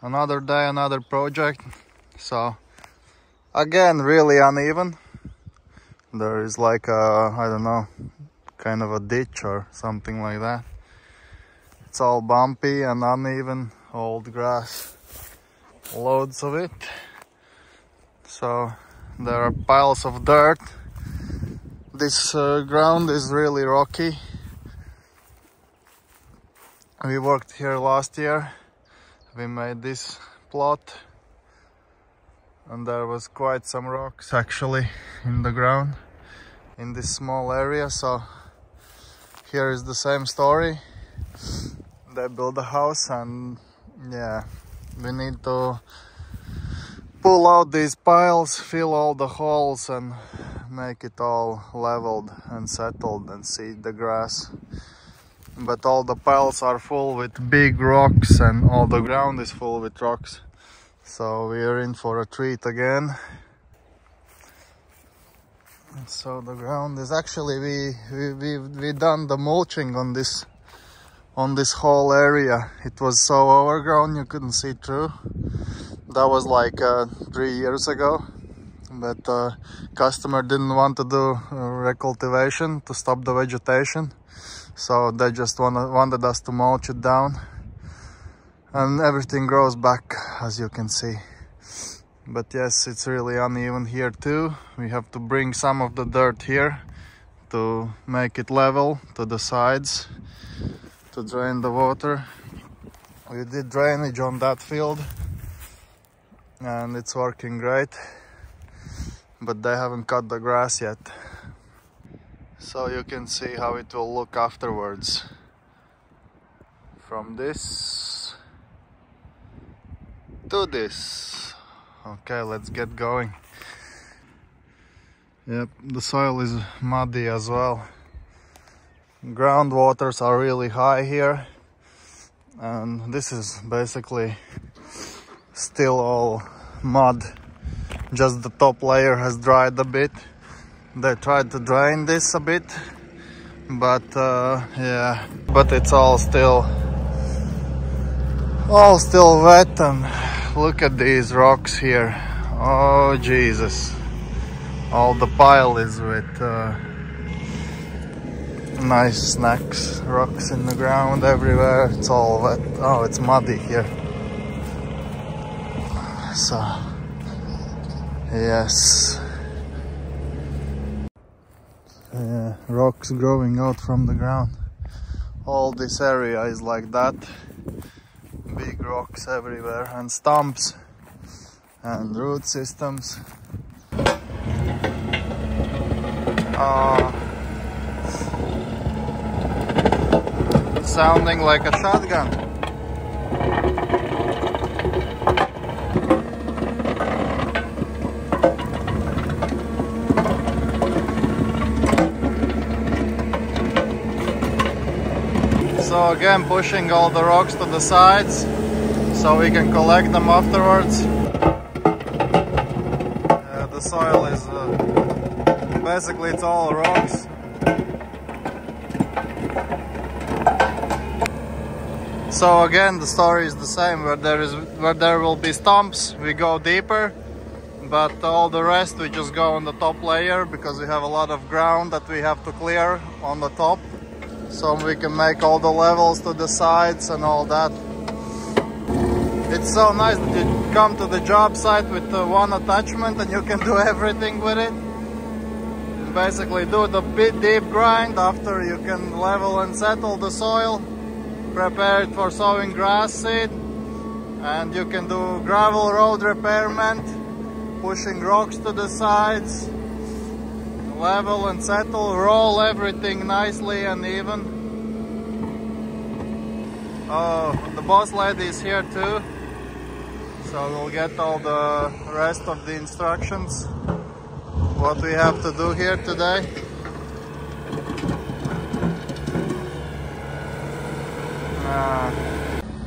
Another day, another project. So again, really uneven. There is like a, I don't know, kind of a ditch or something like that. It's all bumpy and uneven, old grass, loads of it. So there are piles of dirt. This ground is really rocky. We worked here last year. We made this plot and there was quite some rocks actually in the ground in this small area. So here is the same story. They built a house and yeah, we need to pull out these piles, fill all the holes and make it all leveled and settled and seed the grass. But all the piles are full with big rocks and all the ground is full with rocks. So we are in for a treat again. So the ground is actually, we done the mulching on this whole area. It was so overgrown you couldn't see through. That was like 3 years ago. But customer didn't want to do recultivation to stop the vegetation. So they just wanted us to mulch it down. And everything grows back, as you can see. But yes, it's really uneven here too. We have to bring some of the dirt here to make it level to the sides, to drain the water. We did drainage on that field and it's working great. But they haven't cut the grass yet. So you can see how it will look afterwards. From this to this. Okay, let's get going. Yep, the soil is muddy as well. Groundwaters are really high here. And this is basically still all mud. Just the top layer has dried a bit. They tried to drain this a bit, but yeah, but it's all still wet. And look at these rocks here. Oh Jesus, all the pile is with nice snacks, rocks in the ground everywhere. It's all wet. Oh, it's muddy here. So yes, rocks growing out from the ground. All this area is like that. Big rocks everywhere and stumps and root systems. Sounding like a shotgun. So again, pushing all the rocks to the sides so we can collect them afterwards. The soil is basically it's all rocks. So again, the story is the same. Where there will be stumps, we go deeper, but all the rest we just go on the top layer because we have a lot of ground that we have to clear on the top. So we can make all the levels to the sides and all that. It's so nice that you come to the job site with one attachment and you can do everything with it. Basically do the deep grind, after you can level and settle the soil, prepare it for sowing grass seed, and you can do gravel road repairment, pushing rocks to the sides, level and settle, roll everything nicely and even. Oh, the boss lady is here too, so we'll get all the rest of the instructions, what we have to do here today.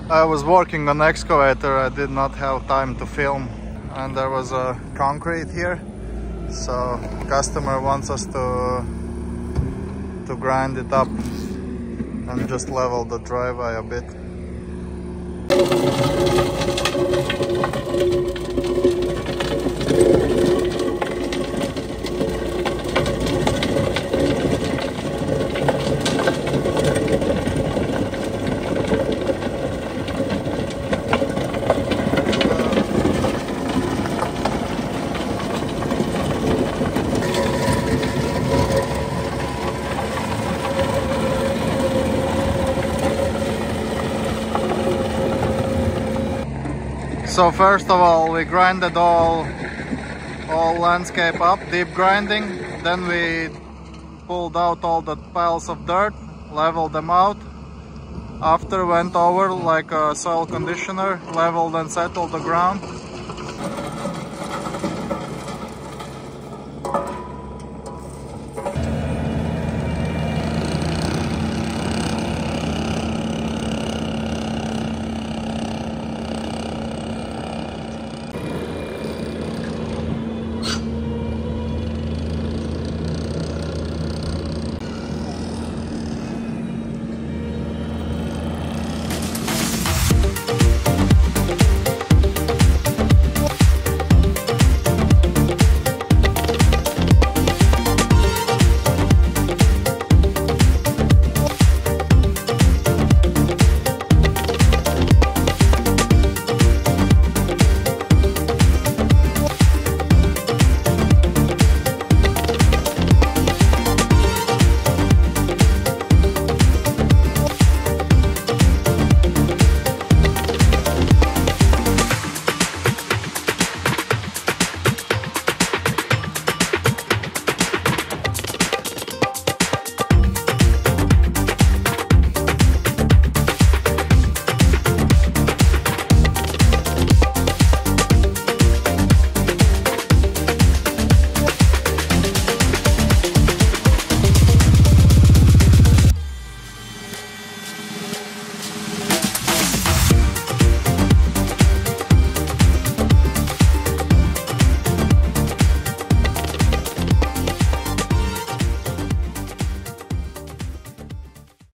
I was working on excavator, I did not have time to film, and there was a concrete here. So customer wants us to grind it up and just level the driveway a bit. So first of all, we grinded all landscape up, deep grinding. Then we pulled out all the piles of dirt, leveled them out. After went over like a soil conditioner, leveled and settled the ground.